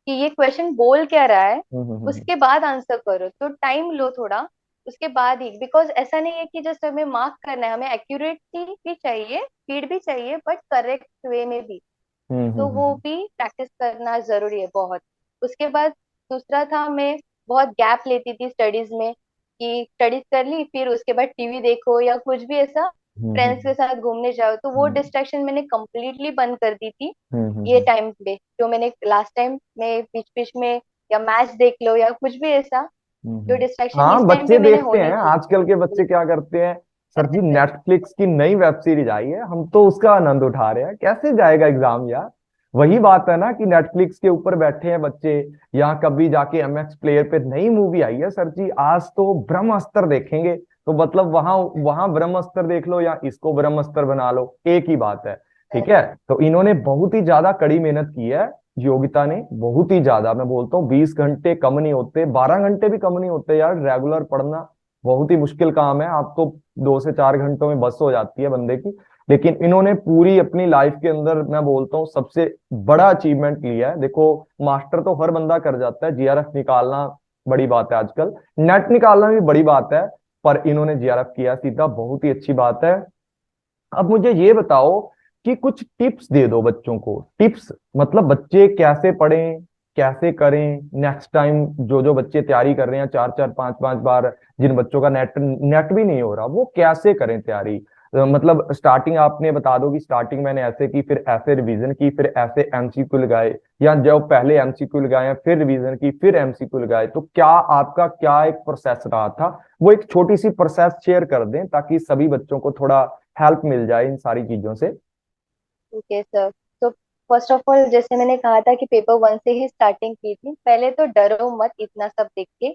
कि ये क्वेश्चन बोल क्या रहा है, हम्म। उसके बाद आंसर करो। तो टाइम लो थोड़ा, उसके बाद ही, बिकॉज ऐसा नहीं है कि जस्ट हमें मार्क करना है, हमें एक्यूरेसी भी चाहिए, स्पीड भी चाहिए, बट करेक्ट वे में भी। हम्म। तो वो भी प्रैक्टिस करना जरूरी है बहुत। उसके बाद दूसरा था, मैं बहुत गैप लेती थी स्टडीज में, कि स्टडीज कर ली फिर उसके बाद टीवी देखो या कुछ भी ऐसा, हम्म। फ्रेंड्स के साथ घूमने जाओ, तो वो हम्म। डिस्ट्रैक्शन मैंने कम्प्लीटली बंद कर दी थी। ये हम्म। टाइम पे जो मैंने लास्ट टाइम में बीच बीच में, या मैच देख लो या कुछ भी ऐसा, जो डिस्ट्रैक्शन हाँ इस टाइम बच्चे पे मैंने देखते होने हैं, दी। आजकल के बच्चे क्या करते हैं, सर जी करेक्ट, करेक्ट। नेटफ्लिक्स की नई वेब सीरीज आई है, हम तो उसका आनंद उठा रहे हैं, कैसे जाएगा एग्जाम यार। वही बात है ना कि नेटफ्लिक्स के ऊपर बैठे हैं बच्चे, या कभी जाके एमएक्स प्लेयर पे नई मूवी आई है, सर जी आज तो ब्रह्मास्त्र देखेंगे, तो मतलब वहां वहां ब्रह्मास्त्र देख लो या इसको ब्रह्मास्त्र बना लो, एक ही बात है। ठीक है। तो इन्होंने बहुत ही ज्यादा कड़ी मेहनत की है, योगिता ने, बहुत ही ज्यादा। मैं बोलता हूँ 20 घंटे कम नहीं होते, 12 घंटे भी कम नहीं होते यार, रेगुलर पढ़ना बहुत ही मुश्किल काम है। आप तो 2 से 4 घंटों में बस हो जाती है बंदे की। लेकिन इन्होंने पूरी अपनी लाइफ के अंदर, मैं बोलता हूँ, सबसे बड़ा अचीवमेंट लिया है। देखो मास्टर तो हर बंदा कर जाता है, जीआरएफ निकालना बड़ी बात है आजकल, नेट निकालना भी बड़ी बात है, पर इन्होंने जीआरएफ किया सीधा, बहुत ही अच्छी बात है। अब मुझे ये बताओ कि कुछ टिप्स दे दो बच्चों को, टिप्स मतलब बच्चे कैसे पढ़ें, कैसे करें नेक्स्ट टाइम। जो जो बच्चे तैयारी कर रहे हैं 4 4 5 5 बार, जिन बच्चों का नेट नेट भी नहीं हो रहा, वो कैसे करें तैयारी। मतलब स्टार्टिंग आपने बता दो कि स्टार्टिंग मैंने ऐसे की, फिर ऐसे रिवीजन की, फिर ऐसे एमसीक्यू लगाए, या जो पहले एमसीक्यू लगाए हैं फिर रिवीजन की फिर एमसीक्यू लगाए, तो क्या आपका क्या एक प्रोसेस रहा था, वो एक छोटी सी प्रोसेस शेयर कर दें ताकि सभी बच्चों को थोड़ा हेल्प मिल जाए इन सारी चीजों से। Okay sir. तो फर्स्ट ऑफ ऑल, जैसे मैंने कहा था कि पेपर 1 से ही स्टार्टिंग की थी, पहले तो डरो मत इतना सब देख के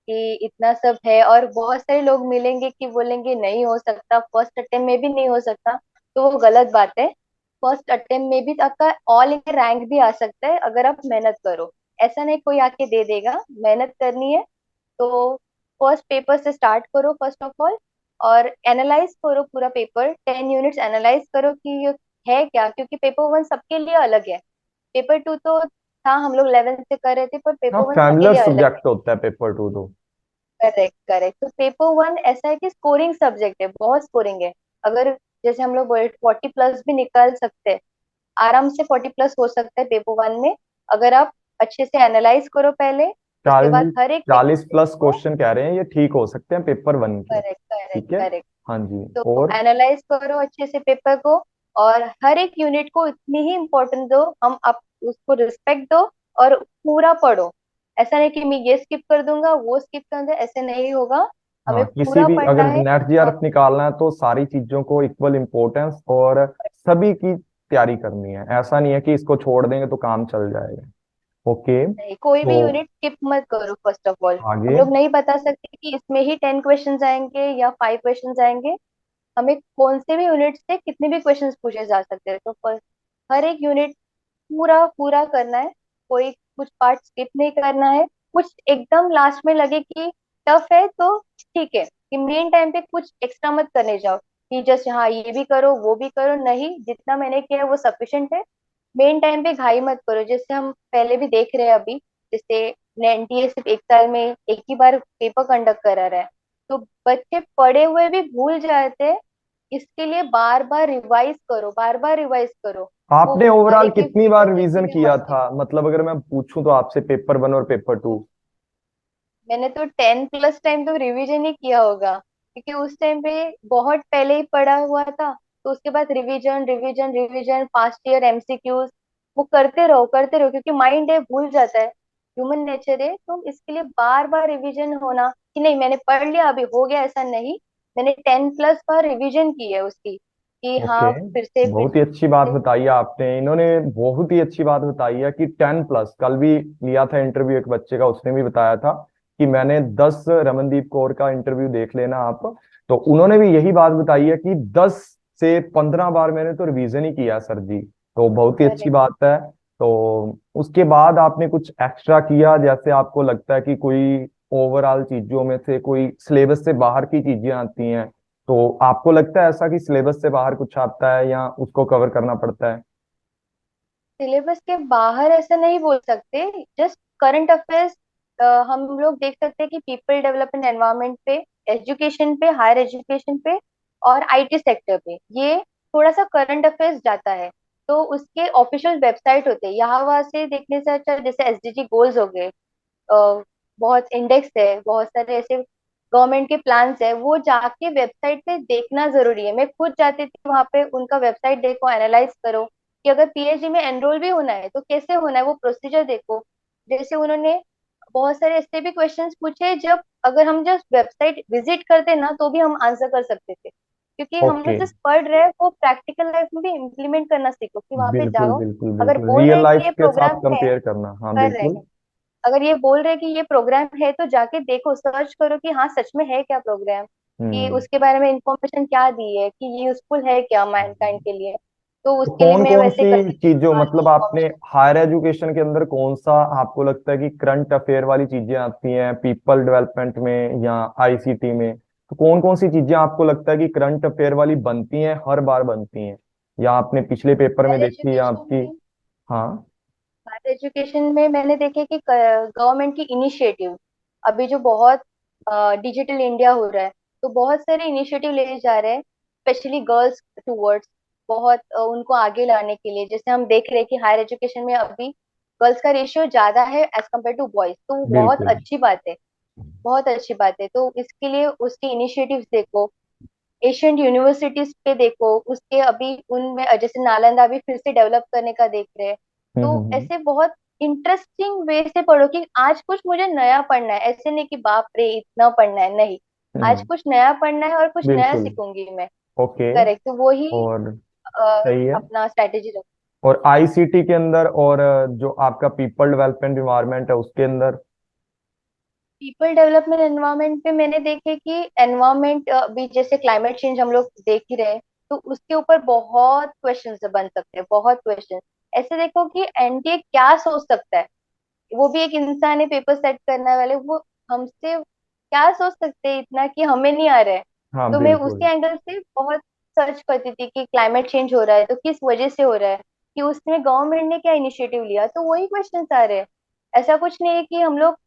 कि इतना सब है, और बहुत सारे लोग मिलेंगे कि बोलेंगे नहीं हो सकता, फर्स्ट अटेम्प्ट में भी नहीं हो सकता, तो वो गलत बात है। फर्स्ट अटेम्प्ट में भी आपका ऑल इंडिया रैंक भी आ सकता है अगर आप मेहनत करो। ऐसा नहीं कोई आके दे देगा, मेहनत करनी है। तो फर्स्ट पेपर से स्टार्ट करो फर्स्ट ऑफ ऑल, और एनालाइज करो पूरा पेपर, 10 यूनिट्स एनालाइज करो कि ये है क्या, क्योंकि पेपर 1 सबके लिए अलग है। पेपर 2 तो था, हम लोग 11th से कर रहे थे, पर हाँ, पेपर 1 सबके फैमिलियर लिए अलग है। सब्जेक्ट होता है पेपर 2 तो। Correct, correct. तो पेपर 1 ऐसा है कि स्कोरिंग सब्जेक्ट है, बहुत स्कोरिंग है। अगर जैसे हम लोग 40 प्लस भी निकाल सकते हैं, आराम से 40 प्लस हो सकता है पेपर 1 में, अगर आप अच्छे से एनालाइज करो पहले। उसके बाद 40, हर एक 40 टेक्स्ट प्लस को, क्वेश्चन कह रहे हैं, ये ठीक हो सकते हैं पेपर 1 के। करेक्ट, करेक्ट, ठीक है। करेक्ट, हाँ जी। तो और एनालाइज करो अच्छे से पेपर को, और हर एक यूनिट को इतनी ही इम्पोर्टेंस दो, हम आप उसको रिस्पेक्ट दो, और पूरा पढ़ो। ऐसा नहीं कि मैं ये स्किप कर दूंगा वो स्किप कर दूंगा, ऐसे नहीं होगा। हमें हाँ, किसी पूरा भी पढ़ना अगर है। नेट जीआरएफ निकालना है तो सारी चीजों को इक्वल इम्पोर्टेंस और सभी की तैयारी करनी है। ऐसा नहीं है कि इसको छोड़ देंगे तो काम चल जाएगा। ओके। नहीं, कोई भी तो यूनिट स्किप मत करो फर्स्ट ऑफ ऑल। हम आगे। लोग नहीं बता सकते कि इसमें ही 10 क्वेश्चंस आएंगे या 5 क्वेश्चंस आएंगे। हमें कौन से भी यूनिट से कितने भी क्वेश्चंस पूछे जा सकते हैं, तो हर एक यूनिट पूरा पूरा करना है। कोई कुछ पार्ट स्किप नहीं करना है। कुछ एकदम लास्ट में लगे कि टफ है तो ठीक है, कि मेन टाइम पे कुछ एक्स्ट्रा मत करने जाओ कि जस्ट हाँ ये भी करो वो भी करो। नहीं, जितना मैंने किया है वो सफिशिएंट है। मेन टाइम पे घाई मत करो, जैसे हम पहले भी देख रहे हैं अभी। जैसे एनटीए सिर्फ एक साल में एक ही बार पेपर कंडक्ट करा रहा है, तो बच्चे पढ़े हुए भी भूल जाते हैं। इसके लिए बार बार रिवाइज करो, बार बार रिवाइज करो। वो आपने ओवरऑल एक एक कितनी वीडियो बार रिवीजन देखने में किया मत था, मतलब अगर मैं पूछूं तो आपसे, पेपर 1 और पेपर 2? मैंने तो 10+ टाइम तो रिवीजन ही किया होगा, क्योंकि उस टाइम पे बहुत पहले ही पढ़ा हुआ था। तो उसके बाद revision revision revision, fast year MCQs, वो करते रहो, क्योंकि माइंड है भूल जाता है। ह्यूमन नेचर है, तो इसके लिए बार बार रिवीजन होना कि नहीं मैंने पढ़ लिया अभी हो गया, ऐसा नहीं। मैंने 10+ बार रिवीजन की है उसकी, कि ओके। हाँ फिर बहुत ही अच्छी बात से। बताई है आपने। इन्होंने बहुत ही अच्छी बात बताई है कि 10+। कल भी लिया था इंटरव्यू एक बच्चे का, उसने भी बताया था कि मैंने 10, रमनदीप कौर का इंटरव्यू देख लेना आप। तो उन्होंने भी यही बात बताई है कि 10 से 15 बार मैंने तो रिवीजन ही किया सर जी। तो बहुत ही अच्छी करेक्ट। बात है। तो उसके बाद आपने कुछ एक्स्ट्रा किया, जैसे आपको लगता है कि कोई ओवरऑल चीजों में से कोई सिलेबस से बाहर की चीजें आती हैं, तो आपको लगता है ऐसा कि सिलेबस से बाहर कुछ आता है या उसको कवर करना पड़ता है? सिलेबस के बाहर ऐसा नहीं बोल सकते। जस्ट करंट अफेयर्स हम लोग देख सकते हैं कि पीपल डेवलपमेंट एनवायरनमेंट पे, एजुकेशन पे, हायर एजुकेशन पे, और आईटी सेक्टर पे, ये थोड़ा सा करंट अफेयर्स जाता है। तो उसके ऑफिशियल वेबसाइट होते हैं, यहाँ वहां से देखने से अच्छा जैसे एसडीजी गोल्स हो गए, बहुत इंडेक्स है, बहुत सारे ऐसे गवर्नमेंट के प्लान्स है, वो जाके वेबसाइट पे देखना जरूरी है। मैं खुद जाती थी वहां पे, उनका वेबसाइट देखो, एनालाइज करो कि अगर पीएचडी में एनरोल भी होना है तो कैसे होना है, वो प्रोसीजर देखो। जैसे उन्होंने बहुत सारे ऐसे भी क्वेश्चंस पूछे, जब अगर हम जस्ट वेबसाइट विजिट करते ना तो भी हम आंसर कर सकते थे, क्योंकि हम ओके। लोग जस्ट पढ़ रहे हैं, वो प्रैक्टिकल लाइफ में भी इम्प्लीमेंट करना सीखो कि वहां पे बिल्कुल जाओ। बिल्कुल अगर बिल्कुल, बोल रहे रियल हैं कि लाइफ ये के साथ प्रोग्राम है, कंपेयर करना, हाँ कर रहे बिल्कुल। हैं। अगर ये बोल रहे हैं कि ये प्रोग्राम है तो जाके देखो, सर्च करो कि हाँ सच में है क्या प्रोग्राम, कि हम्म। उसके बारे में इंफॉर्मेशन क्या दी है, कि ये यूजफुल है क्या मैनकाइंड के लिए। तो तो उसके लिए कौन मैं कौन वैसे सी करती थी चीजों, बाहर मतलब की आपने इंफॉर्मेशन। हायर एजुकेशन के अंदर कौन सा आपको लगता है कि करंट अफेयर वाली चीजें आती हैं, पीपल डेवलपमेंट में या आईसीटी में? तो कौन कौन सी चीजें आपको लगता है कि करंट अफेयर वाली बनती हैं, हर बार बनती हैं, या आपने पिछले पेपर में हायर देखी या एजुकेशन आपकी? में हाँ। हायर एजुकेशन में मैंने देखे कि गवर्नमेंट की इनिशिएटिव, अभी जो बहुत डिजिटल इंडिया हो रहा है, तो बहुत सारे इनिशिएटिव ले जा रहे हैं, स्पेशली गर्ल्स टूवर्ड्स, बहुत उनको आगे लाने के लिए। जैसे हम देख रहे हैं कि हायर एजुकेशन में अभी गर्ल्स का रेशियो ज्यादा है एज कम्पेयर टू बॉयज, तो वो बहुत बिल्कुल अच्छी बात है। बहुत अच्छी बात है, तो इसके लिए उसके इनिशिएटिव्स देखो। एशियन यूनिवर्सिटीज पे देखो, उसके अभी उनमें जैसे नालंदा भी फिर से डेवलप करने का देख रहे हैं। तो हम्म। ऐसे बहुत इंटरेस्टिंग वे से पढ़ो कि आज कुछ मुझे नया पढ़ना है, ऐसे नहीं कि बाप रे इतना पढ़ना है, नहीं। आज हम्म। कुछ नया पढ़ना है और कुछ नया बिल्कुल। सीखूंगी मैं। ओके। करेक्ट, तो वो ही और सही है। अपना स्ट्रेटेजी रखो। और आईसीटी के अंदर, और जो आपका पीपल डेवलपमेंट इन्वायरमेंट है उसके अंदर? पीपल डेवलपमेंट एनवायरनमेंट पे मैंने देखे कि एनवायरनमेंट अभी जैसे क्लाइमेट चेंज हम लोग देख ही रहे हैं, तो उसके ऊपर बहुत क्वेश्चन बन सकते हैं, बहुत क्वेश्चन। ऐसे देखो कि एनटीए क्या सोच सकता है, वो भी एक इंसान है पेपर सेट करने वाले, वो हमसे क्या सोच सकते हैं इतना कि हमें नहीं आ रहा है। हाँ तो मैं बिल्कुल। उसके एंगल से बहुत सर्च करती थी कि क्लाइमेट चेंज हो रहा है तो किस वजह से हो रहा है, कि उसमें गवर्नमेंट ने क्या इनिशिएटिव लिया, तो वही क्वेश्चन आ रहे हैं। ऐसा कुछ नहीं है कि हम लोग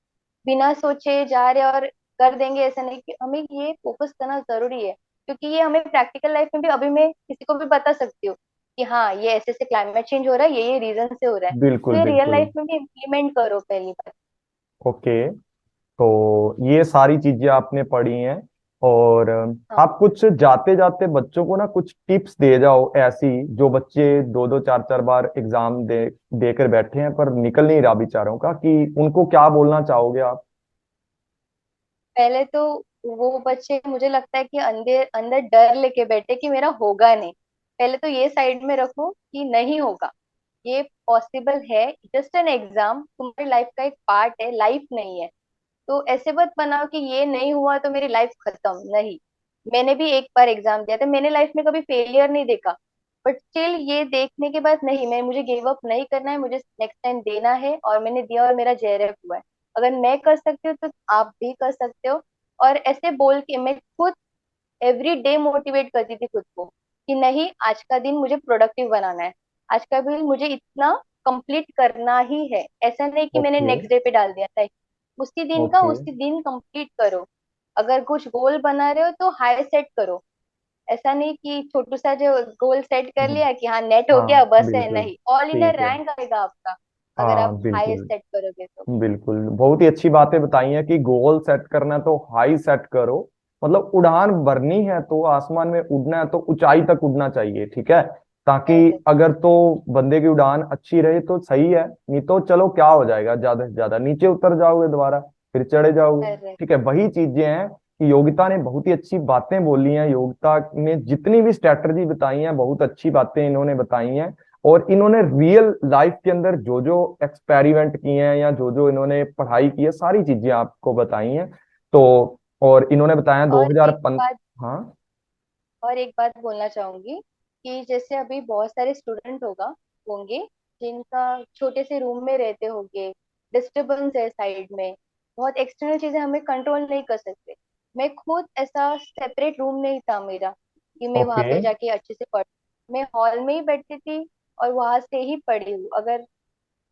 बिना सोचे जा रहे और कर देंगे, ऐसा नहीं। कि हमें ये फोकस करना जरूरी है, क्योंकि ये हमें प्रैक्टिकल लाइफ में भी, अभी मैं किसी को भी बता सकती हूँ कि हाँ ये ऐसे ऐसे क्लाइमेट चेंज हो रहा है, ये रीजन से हो रहा है। तो बिल्कुल ये रियल बिल्कुल। लाइफ में भी इम्प्लीमेंट करो पहली बात। ओके। तो ये सारी चीजें आपने पढ़ी हैं। और हाँ, आप कुछ जाते जाते बच्चों को ना कुछ टिप्स दे जाओ ऐसी, जो बच्चे दो दो चार चार बार एग्जाम दे देकर बैठे हैं पर निकल नहीं रहा बेचारों का, कि उनको क्या बोलना चाहोगे आप? पहले तो वो बच्चे मुझे लगता है कि अंदर अंदर डर लेके बैठे कि मेरा होगा नहीं। पहले तो ये साइड में रखो कि नहीं होगा, ये पॉसिबल है, जस्ट एन एग्जाम, तुम्हारी लाइफ का एक पार्ट है, लाइफ नहीं है। तो ऐसे मत बनाओ कि ये नहीं हुआ तो मेरी लाइफ खत्म, नहीं। मैंने भी एक बार एग्जाम दिया था, मैंने लाइफ में कभी फेलियर नहीं देखा, बट स्टिल ये देखने के बाद नहीं, मैं मुझे गिव अप नहीं करना है, मुझे नेक्स्ट टाइम देना है, और मैंने दिया और मेरा जेआरएफ हुआ है। अगर मैं कर सकती हूँ तो आप भी कर सकते हो। और ऐसे बोल के मैं खुद एवरी डे मोटिवेट करती थी खुद को कि नहीं, आज का दिन मुझे प्रोडक्टिव बनाना है, आज का दिन मुझे इतना कंप्लीट करना ही है। ऐसा नहीं कि मैंने ओके। नेक्स्ट डे पे डाल दिया था, उसी दिन का ओके। उसी दिन कंप्लीट करो। अगर कुछ गोल बना रहे हो तो हाई सेट करो, ऐसा नहीं कि छोटू सा जो गोल सेट कर लिया कि हाँ नेट हो हाँ गया बस है, बिल्कुल। नहीं, ऑल इंडिया ठीक है। रैंक आएगा आपका अगर आप हाँ हाई बिल्कुल। सेट करोगे तो। बिल्कुल, बहुत ही अच्छी बातें बताई हैं कि गोल सेट करना है तो हाई सेट करो। मतलब उड़ान भरनी है तो आसमान में उड़ना है तो ऊंचाई तक उड़ना चाहिए, ठीक है। ताकि करेक्ट। अगर तो बंदे की उड़ान अच्छी रहे तो सही है, नहीं तो चलो क्या हो जाएगा, ज्यादा से ज्यादा नीचे उतर जाओगे दोबारा, फिर चढ़े जाओगे। करेक्ट। ठीक है, वही चीजें हैं कि योगिता ने बहुत ही अच्छी बातें बोली हैं। योगिता ने जितनी भी स्ट्रेटजी बताई हैं बहुत अच्छी बातें इन्होंने बताई हैं। और इन्होंने रियल लाइफ के अंदर जो जो एक्सपेरिमेंट किए हैं या जो जो इन्होंने पढ़ाई की है सारी चीजें आपको बताई हैं। तो और इन्होंने बताया और एक 2005। बात हाँ। और एक बात बोलना चाहूंगी कि जैसे अभी बहुत सारे स्टूडेंट होंगे जिनका छोटे से रूम में रहते होंगे, डिस्टरबेंस है साइड में, बहुत एक्सटर्नल चीजें हमें कंट्रोल नहीं कर सकते। मैं खुद ऐसा सेपरेट रूम नहीं था मेरा कि मैं वहां ओके। पे जाके अच्छे से पढ़, मैं हॉल में ही बैठती थी और वहां से ही पढ़ी हूँ। अगर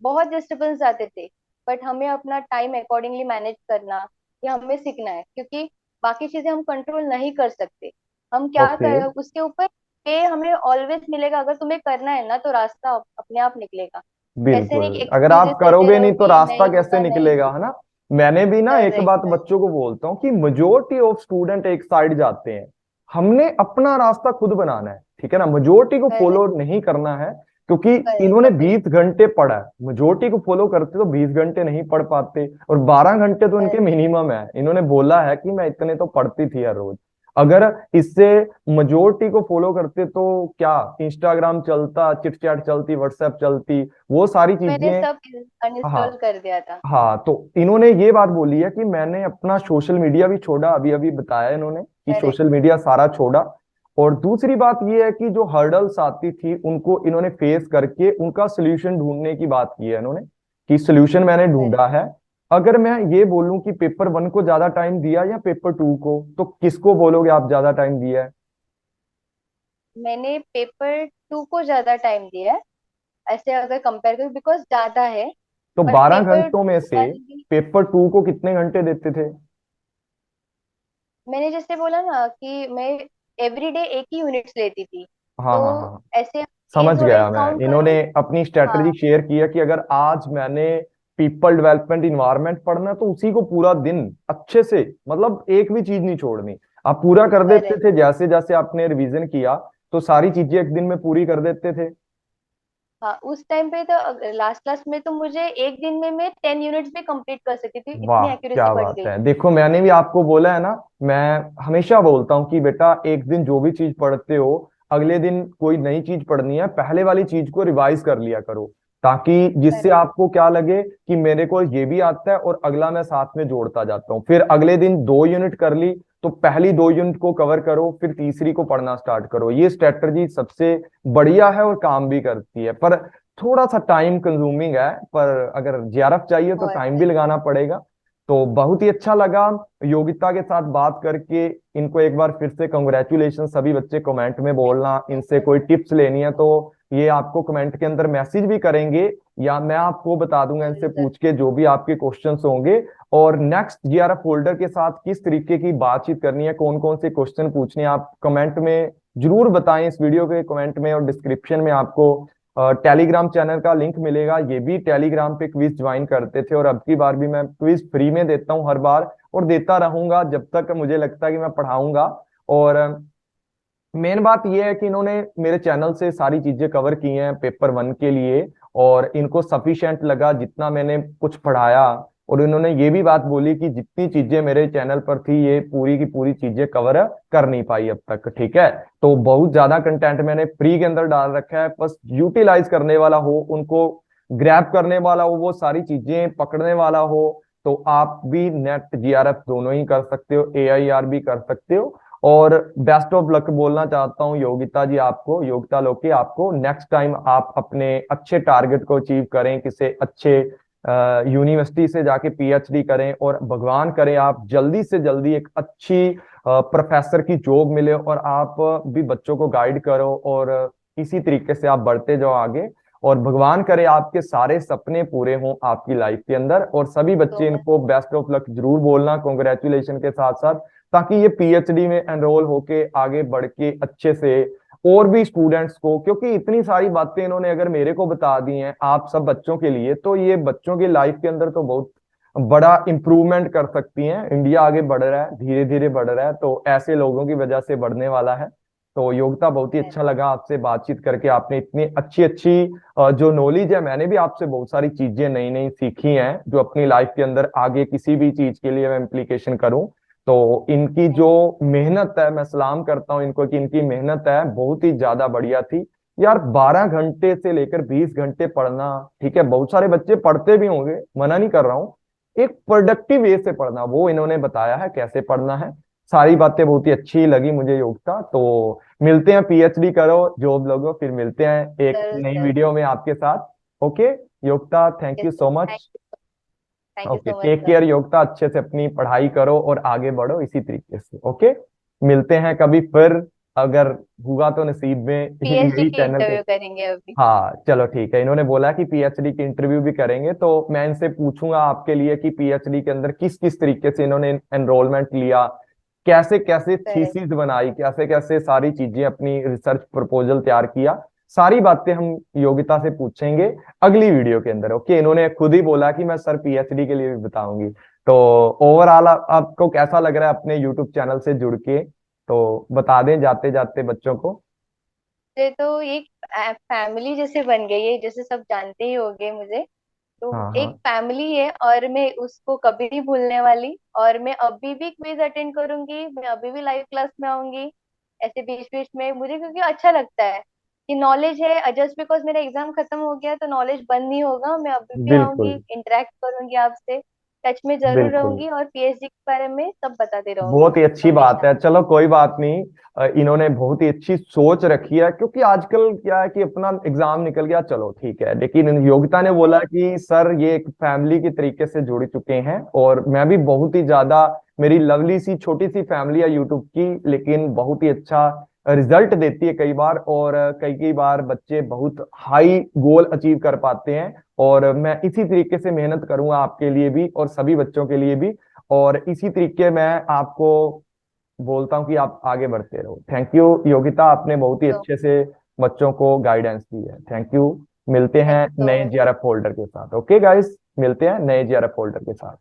बहुत डिस्टरबेंस आते थे, बट हमें अपना टाइम अकॉर्डिंगली मैनेज करना, ये हमें सीखना है, क्योंकि बाकी चीजें हम कंट्रोल नहीं कर सकते। हम क्या ओके। कर उसके ऊपर पे हमें ऑलवेज मिलेगा, अगर तुम्हें करना है ना तो रास्ता अपने आप निकलेगा। ऐसे नहीं कि बिल्कुल, अगर आप एक्सक्यूजेस देते करोगे रहो नहीं तो कि रास्ता नहीं कैसे होगा, नहीं निकलेगा, है होगा। ना। मैंने भी ना एक करेक्ट। बात बच्चों को बोलता हूँ कि मेजोरिटी ऑफ स्टूडेंट एक साइड जाते हैं, हमने अपना रास्ता खुद बनाना है, ठीक है ना। मेजोरिटी को फॉलो करेक्ट। नहीं करना है, क्योंकि करेक्ट। इन्होंने अग्री। 20 घंटे पढ़ा है। मेजोरिटी को फॉलो करते तो 20 घंटे नहीं पढ़ पाते, और 12 घंटे तो इनके करेक्ट। मिनिमम है। इन्होंने बोला है कि मैं इतने तो पढ़ती थी हर रोज। अगर इससे मेजोरिटी को फॉलो करते तो क्या इंस्टाग्राम चलता, चिट चैट चलती, व्हाट्सएप चलती, वो सारी मैंने चीजें। सब हाँ। अनइंस्टॉल कर दिया था। हाँ, तो इन्होंने ये बात बोली है कि मैंने अपना सोशल मीडिया भी छोड़ा, अभी अभी बताया इन्होंने कि करेक्ट। सोशल मीडिया सारा छोड़ा। और दूसरी बात ये है कि जो हर्डल्स आती थी उनको इन्होंने फेस करके उनका सोल्यूशन ढूंढने की बात की है इन्होंने, कि सोल्यूशन मैंने ढूंढा करेक्ट। है। अगर मैं ये बोलूं कि पेपर 1 को ज्यादा टाइम दिया या पेपर 2 को, तो किसको बोलोगे आप ज्यादा टाइम दिया है? मैंने पेपर 2 को ज्यादा टाइम दिया है, ऐसे अगर कंपेयर करूँ, बिकॉज ज्यादा है। तो बट 12 घंटों में पेपर 1 से भी, पेपर 2 को कितने घंटे देते थे? मैंने जैसे बोला ना कि मैं एवरीडे एक ही यूनिट्स लेती थी, हाँ तो हाँ हाँ, ऐसे समझ एज वाइज गया मैं। काउंट इन्होंने करूँ। अपनी हाँ। स्ट्रेटजी शेयर किया कि अगर आज मैंने पीपल डेवलपमेंट इन्वायरमेंट पढ़ना है तो उसी को पूरा दिन अच्छे से, मतलब एक भी चीज नहीं छोड़नी। आप पूरा कर देते करेक्ट। थे, जैसे जैसे आपने रिवीजन किया तो सारी चीजें एक दिन में पूरी कर देते थे। हाँ, उस टाइम पे तो लास्ट क्लास में तो मुझे एक दिन में मैं 10 यूनिट्स भी कंप्लीट कर सकती थी, वाह इतनी एक्यूरेसी क्या बढ़ बात गई। है, देखो मैंने भी आपको बोला है ना। मैं हमेशा बोलता हूँ कि बेटा एक दिन जो भी चीज पढ़ते हो, अगले दिन कोई नई चीज पढ़नी है, पहले वाली चीज को रिवाइज कर लिया करो, ताकि जिससे करेक्ट। आपको क्या लगे कि मेरे को ये भी आता है और अगला मैं साथ में जोड़ता जाता हूँ। फिर अगले दिन 2 यूनिट कर ली तो पहली 2 यूनिट को कवर करो, फिर तीसरी को पढ़ना स्टार्ट करो। ये स्ट्रेटजी सबसे बढ़िया है और काम भी करती है, पर थोड़ा सा टाइम कंज्यूमिंग है। पर अगर जेआरएफ चाहिए तो बहुत टाइम भी है। लगाना पड़ेगा। तो बहुत ही अच्छा लगा योगिता के साथ बात करके। इनको एक बार फिर से कंग्रेचुलेशन, सभी बच्चे कमेंट में थैंक बोलना, यू इनसे सो कोई मच। टिप्स लेनी है तो ये आपको कमेंट के अंदर मैसेज भी करेंगे, या मैं आपको बता दूंगा इनसे जरूर जरूर। पूछ के जो भी आपके क्वेश्चंस होंगे। और नेक्स्ट जीआरएफ होल्डर के साथ किस तरीके की बातचीत करनी है, कौन कौन से क्वेश्चन पूछने हैं, आप कमेंट में जरूर बताएं। इस वीडियो के कमेंट में और डिस्क्रिप्शन में आपको टेलीग्राम चैनल का लिंक मिलेगा। ये भी टेलीग्राम पे क्विज ज्वाइन करते थे और अब की बार भी मैं क्विज फ्री में देता हूँ हर बार। और देता रहूंगा जब तक मुझे लगता है कि मैं पढ़ाऊंगा। और मेन बात यह है कि इन्होंने मेरे चैनल से सारी चीजें कवर की हैं पेपर 1 के लिए, और इनको सफिशिएंट लगा जितना मैंने कुछ पढ़ाया। और इन्होंने ये भी बात बोली कि जितनी चीजें मेरे चैनल पर थी ये पूरी की पूरी चीजें कवर कर नहीं पाई अब तक, ठीक है। तो बहुत ज्यादा कंटेंट मैंने फ्री के अंदर डाल रखा है, बस यूटिलाइज करने वाला हो, उनको ग्रैब करने वाला हो, वो सारी चीजें पकड़ने वाला हो, तो आप भी नेट जीआरएफ दोनों ही कर सकते हो, एआईआर भी कर सकते हो। और बेस्ट ऑफ लक बोलना चाहता हूँ योगिता जी आपको, योगिता लोकी आपको। नेक्स्ट टाइम आप अपने अच्छे टारगेट को अचीव करें, किसी अच्छे यूनिवर्सिटी से जाके पीएचडी करें, और भगवान करे आप जल्दी से जल्दी एक अच्छी प्रोफेसर की जॉब मिले और आप भी बच्चों को गाइड करो, और इसी तरीके से आप बढ़ते जाओ आगे। और भगवान करे आपके सारे सपने पूरे हों आपकी लाइफ के अंदर। और सभी तो बच्चे मैं इनको बेस्ट ऑफ लक जरूर बोलना कॉन्ग्रेचुलेशन के साथ साथ, ताकि ये पीएचडी में एनरोल होके आगे बढ़ के अच्छे से और भी स्टूडेंट्स को, क्योंकि इतनी सारी बातें इन्होंने अगर मेरे को बता दी हैं आप सब बच्चों के लिए, तो ये बच्चों की लाइफ के अंदर तो बहुत बड़ा इंप्रूवमेंट कर सकती हैं। इंडिया आगे बढ़ रहा है, धीरे धीरे बढ़ रहा है, तो ऐसे लोगों की वजह से बढ़ने वाला है। तो योगिता बहुत ही अच्छा लगा आपसे बातचीत करके, आपने इतनी अच्छी अच्छी जो नॉलेज है, मैंने भी आपसे बहुत सारी चीजें नई नई सीखी हैं जो अपनी लाइफ के अंदर आगे किसी भी चीज के लिए मैं इम्प्लीकेशन करूं। तो इनकी जो मेहनत है, मैं सलाम करता हूँ इनको कि इनकी मेहनत है बहुत ही ज्यादा बढ़िया थी। यार 12 घंटे से लेकर 20 घंटे पढ़ना, ठीक है, बहुत सारे बच्चे पढ़ते भी होंगे, मना नहीं कर रहा हूँ, एक प्रोडक्टिव वे से पढ़ना वो इन्होंने बताया है कैसे पढ़ना है। सारी बातें बहुत ही अच्छी लगी मुझे योगिता। तो मिलते हैं, पीएचडी करो, जॉब लगो, फिर मिलते हैं एक जरूर नई सर। वीडियो में आपके साथ। Okay Yogita, thank you so thank much. You okay, so much take sir. Care Yogita, अच्छे से अपनी पढ़ाई करो और आगे बढ़ो इसी तरीके से। ओके, मिलते हैं कभी फिर, अगर हुआ तो नसीब में पीएचडी यही की चैनल पे। इंटरव्यू करेंगे अभी। हाँ चलो ठीक है, इन्होंने बोला कि पीएचडी की इंटरव्यू भी करेंगे, तो मैं इनसे पूछूंगा आपके लिए कि पीएचडी के अंदर किस किस तरीके से इन्होंने एनरोलमेंट लिया, कैसे कैसे करेक्ट। थीसिस बनाई, कैसे कैसे सारी चीजें अपनी रिसर्च प्रपोजल तैयार किया। सारी बातें हम योगिता से पूछेंगे अगली वीडियो के अंदर। ओके, इन्होंने खुद ही बोला कि मैं सर पीएचडी के लिए भी बताऊंगी। तो ओवरऑल आपको कैसा लग रहा है अपने यूट्यूब चैनल से जुड़ के, तो बता दें जाते जाते बच्चों को। ये तो एक फैमिली जैसे बन गई है, जैसे सब जानते ही होंगे मुझे। तो हाँ एक हाँ, फैमिली है और मैं उसको कभी नहीं भूलने वाली। और मैं अभी भी क्विज अटेंड करूंगी, मैं अभी भी लाइव क्लास में आऊंगी ऐसे बीच बीच में, मुझे क्योंकि अच्छा लगता है कि नॉलेज है। जस्ट बिकॉज मेरा एग्जाम खत्म हो गया तो नॉलेज बंद नहीं होगा, मैं अभी भी आऊंगी, बिल्कुल इंटरेक्ट करूंगी आपसे, टच में जरूर बिल्कुल, रहूंगी और पीएचडी के बारे में सब बताते रहूंगी बहुत ही अच्छी बात हमेशा। है। चलो कोई बात नहीं, इन्होंने बहुत ही अच्छी सोच रखी है, क्योंकि आजकल क्या है कि अपना एग्जाम निकल गया चलो ठीक है, लेकिन योगिता ने बोला कि सर ये एक फैमिली के तरीके से जुड़ चुके हैं, और मैं भी बहुत ही ज्यादा, मेरी लवली सी छोटी सी फैमिली है यूट्यूब की, लेकिन बहुत ही अच्छा रिजल्ट देती है कई बार, और कई कई बार बच्चे बहुत हाई गोल अचीव कर पाते हैं। और मैं इसी तरीके से मेहनत करूंगा आपके लिए भी और सभी बच्चों के लिए भी, और इसी तरीके मैं आपको बोलता हूँ कि आप आगे बढ़ते रहो। थैंक यू योगिता, आपने बहुत ही तो अच्छे से बच्चों को गाइडेंस दी है, थैंक यू। मिलते थैंक हैं यू सो नए मच। जीआरएफ फोल्डर के साथ। ओके गाइस, मिलते हैं नए जीआरएफ फोल्डर के साथ।